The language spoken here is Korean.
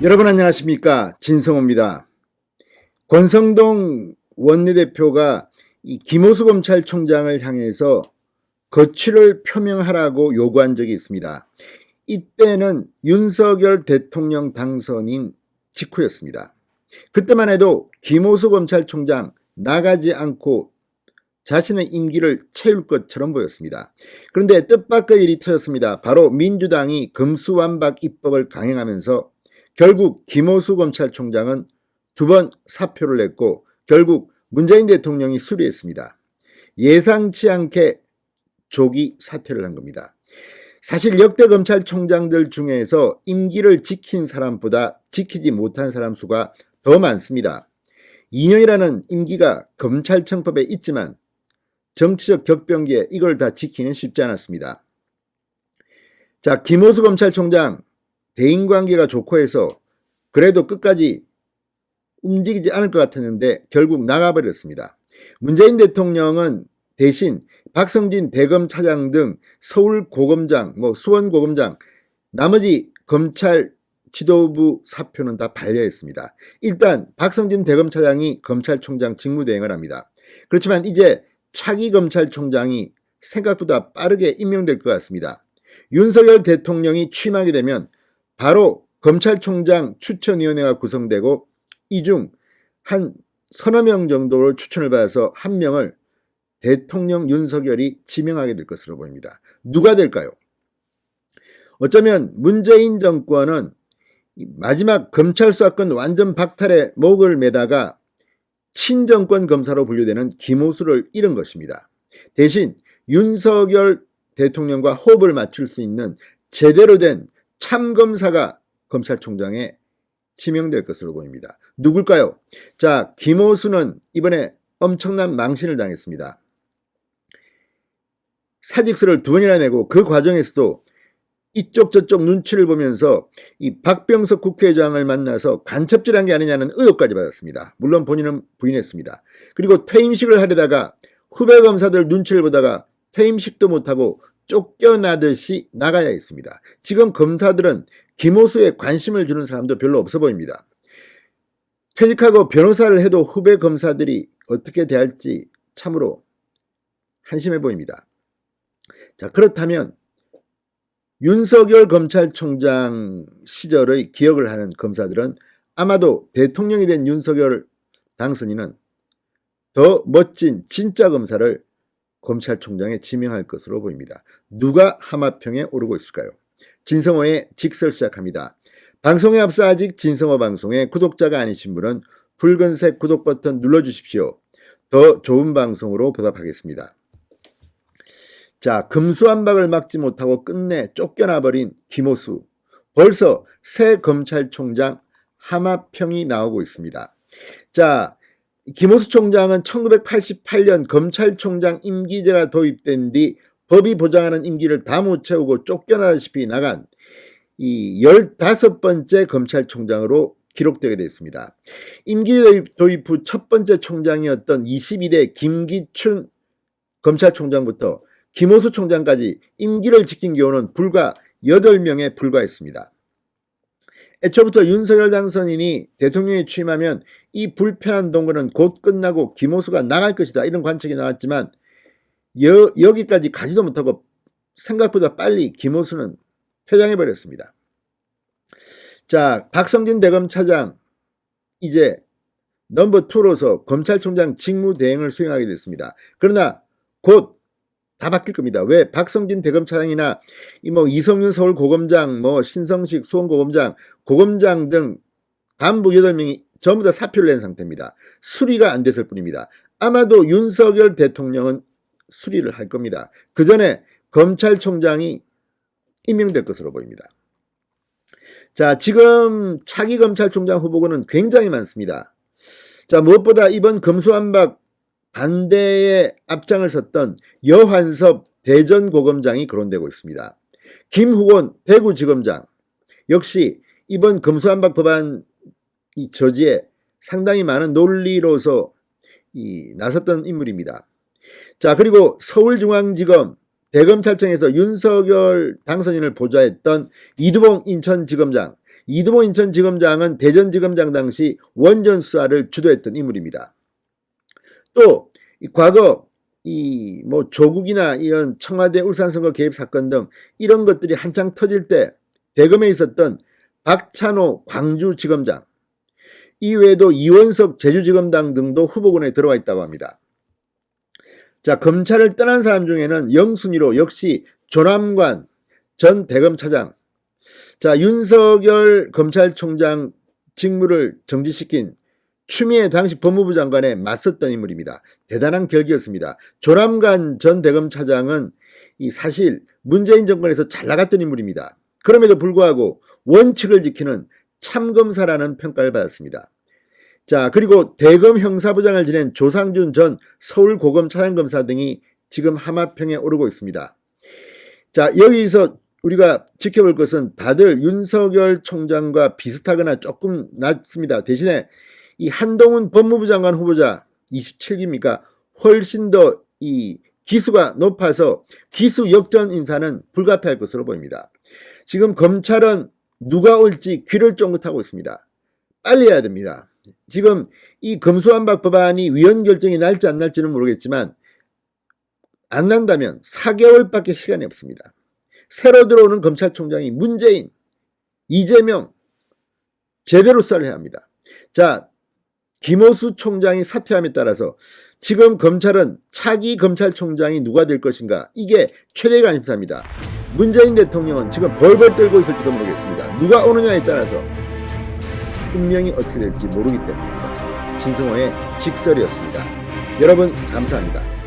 여러분 안녕하십니까, 진성호입니다. 권성동 원내대표가 이 김호수 검찰총장을 향해서 거취를 표명하라고 요구한 적이 있습니다. 이때는 윤석열 대통령 당선인 직후였습니다. 그때만 해도 김호수 검찰총장 나가지 않고 자신의 임기를 채울 것처럼 보였습니다. 그런데 뜻밖의 일이 터졌습니다. 바로 민주당이 금수완박 입법을 강행하면서 결국 김호수 검찰총장은 2번 사표를 냈고 결국 문재인 대통령이 수리했습니다. 예상치 않게 조기 사퇴를 한 겁니다. 사실 역대 검찰총장들 중에서 임기를 지킨 사람보다 지키지 못한 사람 수가 더 많습니다. 2년이라는 임기가 검찰청법에 있지만 정치적 격변기에 이걸 다 지키는 쉽지 않았습니다. 자, 김호수 검찰총장 대인관계가 좋고 해서 그래도 끝까지 움직이지 않을 것 같았는데 결국 나가버렸습니다. 문재인 대통령은 대신 박성진 대검차장 등 서울고검장, 수원고검장, 나머지 검찰 지도부 사표는 다 반려했습니다. 일단 박성진 대검차장이 검찰총장 직무대행을 합니다. 그렇지만 이제 차기 검찰총장이 생각보다 빠르게 임명될 것 같습니다. 윤석열 대통령이 취임하게 되면 바로 검찰총장 추천위원회가 구성되고 이 중 한 서너 명 정도를 추천을 받아서 한 명을 대통령 윤석열이 지명하게 될 것으로 보입니다. 누가 될까요? 어쩌면 문재인 정권은 마지막 검찰 수사권 완전 박탈에 목을 매다가 친정권 검사로 분류되는 김호수를 잃은 것입니다. 대신 윤석열 대통령과 호흡을 맞출 수 있는 제대로 된 참검사가 검찰총장에 지명될 것으로 보입니다. 누굴까요? 자, 김호수는 이번에 엄청난 망신을 당했습니다. 사직서를 2번이나 내고 그 과정에서도 이쪽 저쪽 눈치를 보면서 이 박병석 국회의장을 만나서 간첩질한 게 아니냐는 의혹까지 받았습니다. 물론 본인은 부인했습니다. 그리고 퇴임식을 하려다가 후배 검사들 눈치를 보다가 퇴임식도 못하고 쫓겨나듯이 나가야 했습니다. 지금 검사들은 김호수에 관심을 주는 사람도 별로 없어 보입니다. 퇴직하고 변호사를 해도 후배 검사들이 어떻게 대할지 참으로 한심해 보입니다. 자, 그렇다면 윤석열 검찰총장 시절의 기억을 하는 검사들은 아마도 대통령이 된 윤석열 당선인은 더 멋진 진짜 검사를 검찰총장에 지명할 것으로 보입니다. 누가 하마평에 오르고 있을까요? 진성호의 직설 시작합니다. 방송에 앞서 아직 진성호 방송의 구독자가 아니신 분은 붉은색 구독 버튼 눌러주십시오. 더 좋은 방송으로 보답하겠습니다. 자, 금수완박을 막지 못하고 끝내 쫓겨나버린 김호수. 벌써 새 검찰총장 하마평이 나오고 있습니다. 자, 김호수 총장은 1988년 검찰총장 임기제가 도입된 뒤 법이 보장하는 임기를 다 못 채우고 쫓겨나다시피 나간 이 15번째 검찰총장으로 기록되게 됐습니다. 임기 도입 후 첫 번째 총장이었던 22대 김기춘 검찰총장부터 김호수 총장까지 임기를 지킨 경우는 불과 8명에 불과했습니다. 애초부터 윤석열 당선인이 대통령에 취임하면 이 불편한 동거는 곧 끝나고 김호수가 나갈 것이다, 이런 관측이 나왔지만 여기까지 가지도 못하고 생각보다 빨리 김호수는 퇴장해버렸습니다. 자, 박성진 대검차장 이제 넘버2로서 검찰총장 직무대행을 수행하게 됐습니다. 그러나 곧 다 바뀔 겁니다. 왜? 박성진 대검차장이나 이성윤 서울고검장, 신성식 수원고검장, 고검장 등 간부 8명이 전부 다 사표를 낸 상태입니다. 수리가 안 됐을 뿐입니다. 아마도 윤석열 대통령은 수리를 할 겁니다. 그 전에 검찰총장이 임명될 것으로 보입니다. 자, 지금 차기 검찰총장 후보군은 굉장히 많습니다. 자, 무엇보다 이번 금수완박 반대에 앞장을 섰던 여환섭 대전고검장이 거론되고 있습니다. 김후곤 대구지검장 역시 이번 금수완박 법안 저지에 상당히 많은 논리로서 나섰던 인물입니다. 자, 그리고 서울중앙지검 대검찰청에서 윤석열 당선인을 보좌했던 이두봉 인천지검장, 이두모 인천지검장은 대전지검장 당시 원전 수사를 주도했던 인물입니다. 또 과거 뭐 조국이나 이런 청와대 울산선거 개입 사건 등 이런 것들이 한창 터질 때 대검에 있었던 박찬호 광주지검장, 이외에도 이원석 제주지검장 등도 후보군에 들어와 있다고 합니다. 자, 검찰을 떠난 사람 중에는 영순위로 역시 조남관 전 대검차장, 자, 윤석열 검찰총장 직무를 정지시킨 추미애 당시 법무부 장관에 맞섰던 인물입니다. 대단한 결기였습니다. 조남관 전 대검차장은 사실 문재인 정권에서 잘 나갔던 인물입니다. 그럼에도 불구하고 원칙을 지키는 참검사라는 평가를 받았습니다. 자, 그리고 대검 형사부장을 지낸 조상준 전 서울고검 차장검사 등이 지금 하마평에 오르고 있습니다. 자, 여기서 우리가 지켜볼 것은 다들 윤석열 총장과 비슷하거나 조금 낮습니다. 대신에 이 한동훈 법무부 장관 후보자 27기입니까? 훨씬 더 이 기수가 높아서 기수 역전 인사는 불가피할 것으로 보입니다. 지금 검찰은 누가 올지 귀를 쫑긋하고 있습니다. 빨리 해야 됩니다. 지금 이 검수완박 법안이 위헌 결정이 날지 안 날지는 모르겠지만 안 난다면 4개월밖에 시간이 없습니다. 새로 들어오는 검찰총장이 문재인, 이재명 제대로 수사를 해야 합니다. 자, 김호수 총장이 사퇴함에 따라서 지금 검찰은 차기 검찰총장이 누가 될 것인가, 이게 최대 관심사입니다. 문재인 대통령은 지금 벌벌 떨고 있을지도 모르겠습니다. 누가 오느냐에 따라서 운명이 어떻게 될지 모르기 때문입니다. 진성호의 직설이었습니다. 여러분 감사합니다.